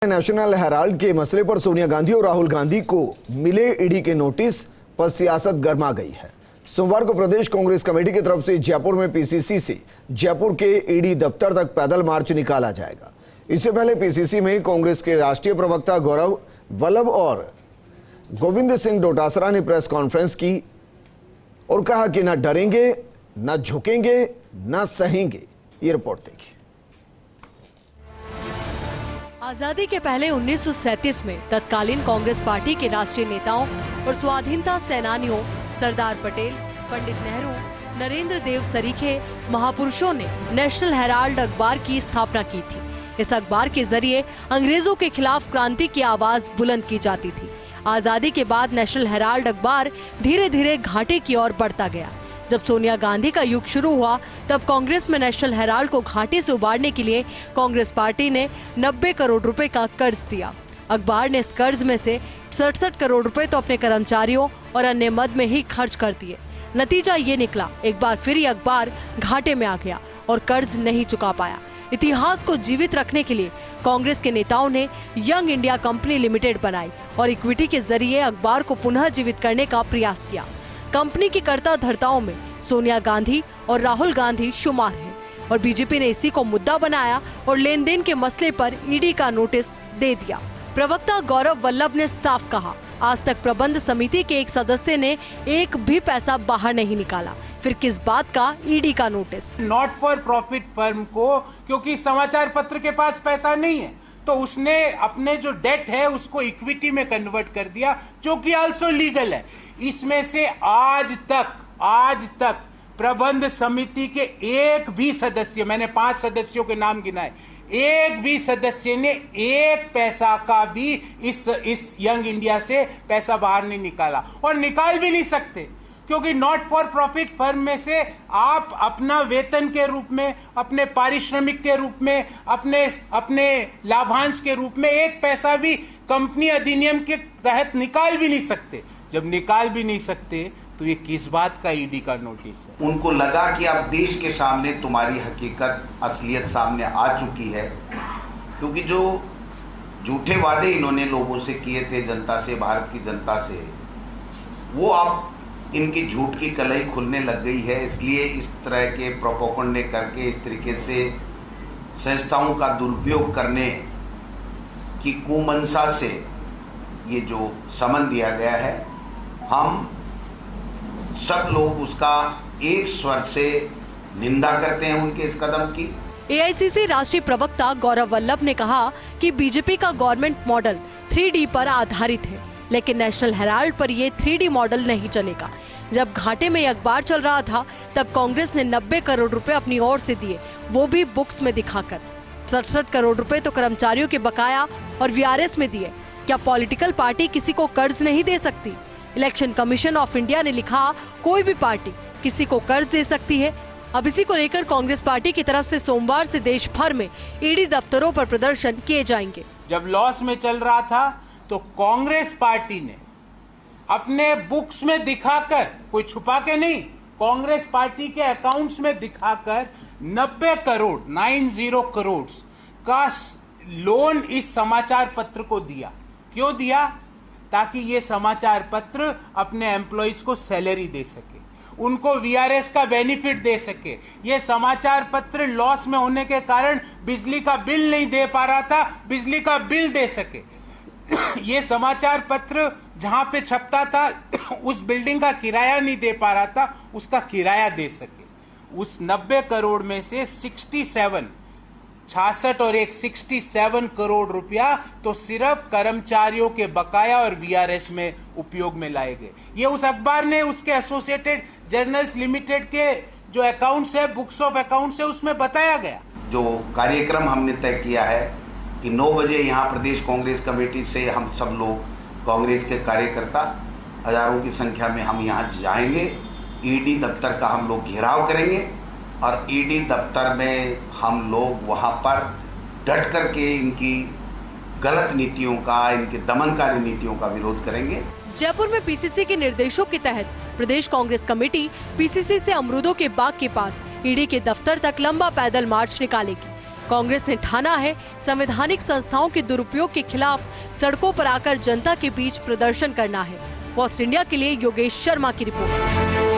National Herald के मसले पर सोनिया गांधी और राहुल गांधी को मिले ईडी के नोटिस पर सियासत गर्मा गई है। सोमवार को प्रदेश कांग्रेस कमेटी की तरफ से जयपुर में पीसीसी से जयपुर के ईडी दफ्तर तक पैदल मार्च निकाला जाएगा। इससे पहले पीसीसी में कांग्रेस के राष्ट्रीय प्रवक्ता गौरव वल्लभ और गोविंद सिंह डोटासरा ने प्रेस कॉन्फ्रेंस की और कहा कि न डरेंगे, न झुकेंगे, न सहेंगे। ये रिपोर्ट देखिए। आजादी के पहले 1937 में तत्कालीन कांग्रेस पार्टी के राष्ट्रीय नेताओं और स्वाधीनता सेनानियों सरदार पटेल, पंडित नेहरू, नरेंद्र देव सरीखे महापुरुषों ने नेशनल हेराल्ड अखबार की स्थापना की थी। इस अखबार के जरिए अंग्रेजों के खिलाफ क्रांति की आवाज बुलंद की जाती थी। आजादी के बाद नेशनल हेराल्ड अखबार धीरे धीरे घाटे की ओर बढ़ता गया। जब सोनिया गांधी का युग शुरू हुआ तब कांग्रेस में नेशनल हेराल्ड को घाटे से उबारने के लिए कांग्रेस पार्टी ने 90 करोड़ रुपए का कर्ज दिया। अखबार ने इस कर्ज में से 67 करोड़ रुपए तो अपने कर्मचारियों और अन्य मद में ही खर्च कर दिए। नतीजा ये निकला, एक बार फिर ये अखबार घाटे में आ गया और कर्ज नहीं चुका पाया। इतिहास को जीवित रखने के लिए कांग्रेस के नेताओं ने यंग इंडिया कंपनी लिमिटेड बनाई और इक्विटी के जरिए अखबार को पुनः जीवित करने का प्रयास किया। कंपनी की कर्ता धर्ताओं में सोनिया गांधी और राहुल गांधी शुमार हैं और बीजेपी ने इसी को मुद्दा बनाया और लेन देन के मसले पर ईडी का नोटिस दे दिया। प्रवक्ता गौरव वल्लभ ने साफ कहा, आज तक प्रबंध समिति के एक सदस्य ने एक भी पैसा बाहर नहीं निकाला, फिर किस बात का ईडी का notice. Not for profit firm को क्योंकि समाचार पत्र के पास पैसा नहीं है तो उसने अपने जो डेट है उसको इक्विटी में कन्वर्ट कर दिया, जो कि आल्सो लीगल है। इसमें से आज तक प्रबंध समिति के एक भी सदस्य, मैंने 5 सदस्यों के नाम गिनाए, एक भी सदस्य ने एक पैसा का भी इस यंग इंडिया से पैसा बाहर नहीं निकाला और निकाल भी नहीं सकते, क्योंकि नॉट फॉर प्रॉफिट फर्म में से आप अपना वेतन के रूप में, अपने पारिश्रमिक के रूप में, अपने लाभांश के रूप में एक पैसा भी कंपनी अधिनियम के तहत निकाल भी नहीं सकते। जब निकाल भी नहीं सकते तो ये किस बात का ईडी का नोटिस है। उनको लगा कि अब देश के सामने तुम्हारी हकीकत, असलियत सामने आ चुकी है, क्योंकि जो झूठे वादे इन्होंने लोगों से किए थे, जनता से, भारत की जनता से, वो अब इनकी झूठ की कलई खुलने लग गई है। इसलिए इस तरह के प्रोपोगंडे करके, इस तरीके से संस्थाओं का दुरुपयोग करने की कुमंशा से ये जो समन दिया गया है, हम सब लोग उसका एक स्वर से निंदा करते हैं उनके इस कदम की। एआईसीसी राष्ट्रीय प्रवक्ता गौरव वल्लभ ने कहा कि बीजेपी का गवर्नमेंट मॉडल 3D पर आधारित है, लेकिन नेशनल हेराल्ड पर ये 3D मॉडल नहीं चलेगा। जब घाटे में अखबार चल रहा था तब कांग्रेस ने 90 करोड़ रुपए अपनी ओर से दिए, वो भी बुक्स में दिखाकर। 67 करोड़ रुपए तो कर्मचारियों के बकाया और वीआरएस में दिए। क्या पॉलिटिकल पार्टी किसी को कर्ज नहीं दे सकती? इलेक्शन कमीशन ऑफ इंडिया ने लिखा, कोई भी पार्टी किसी को कर्ज दे सकती है। अब इसी को लेकर कांग्रेस पार्टी की तरफ से सोमवार से देश भर में ईडी दफ्तरों पर प्रदर्शन किए जाएंगे। जब लॉस में चल रहा था तो कांग्रेस पार्टी ने अपने बुक्स में दिखाकर, कोई छुपा के नहीं, कांग्रेस पार्टी के अकाउंट्स में दिखाकर 90 करोड़ का लोन इस समाचार पत्र को दिया। क्यों दिया? ताकि ये समाचार पत्र अपने एम्प्लॉइज को सैलरी दे सके, उनको वीआरएस का बेनिफिट दे सके। ये समाचार पत्र लॉस में होने के कारण बिजली का बिल नहीं दे पा रहा था, बिजली का बिल दे सके। ये समाचार पत्र जहां पे छपता था उस बिल्डिंग का किराया नहीं दे पा रहा था, उसका किराया दे सके। उस 90 करोड़ में से 66 और 67 करोड़ रुपया तो सिर्फ कर्मचारियों के बकाया और वीआरएस में उपयोग में लाए गए। ये उस अखबार ने उसके एसोसिएटेड जर्नल्स लिमिटेड के जो अकाउंट्स है, बुक्स ऑफ अकाउंट्स है, उसमें बताया गया। जो कार्यक्रम हमने तय किया है कि 9 बजे यहाँ प्रदेश कांग्रेस कमेटी से हम सब लोग, कांग्रेस के कार्यकर्ता हजारों की संख्या में हम यहाँ जाएंगे। ईडी दफ्तर का हम लोग घेराव करेंगे और ईडी दफ्तर में हम लोग वहाँ पर डट करके इनकी गलत नीतियों का, इनके दमनकारी नीतियों का विरोध करेंगे। जयपुर में पीसीसी के निर्देशों के तहत प्रदेश कांग्रेस कमेटी पीसीसी से अमरूदों के बाग के पास ईडी के दफ्तर तक लंबा पैदल मार्च निकालेगी। कांग्रेस ने ठाना है संवैधानिक संस्थाओं के दुरुपयोग के खिलाफ सड़कों पर आकर जनता के बीच प्रदर्शन करना है। पोस्ट इंडिया के लिए योगेश शर्मा की रिपोर्ट।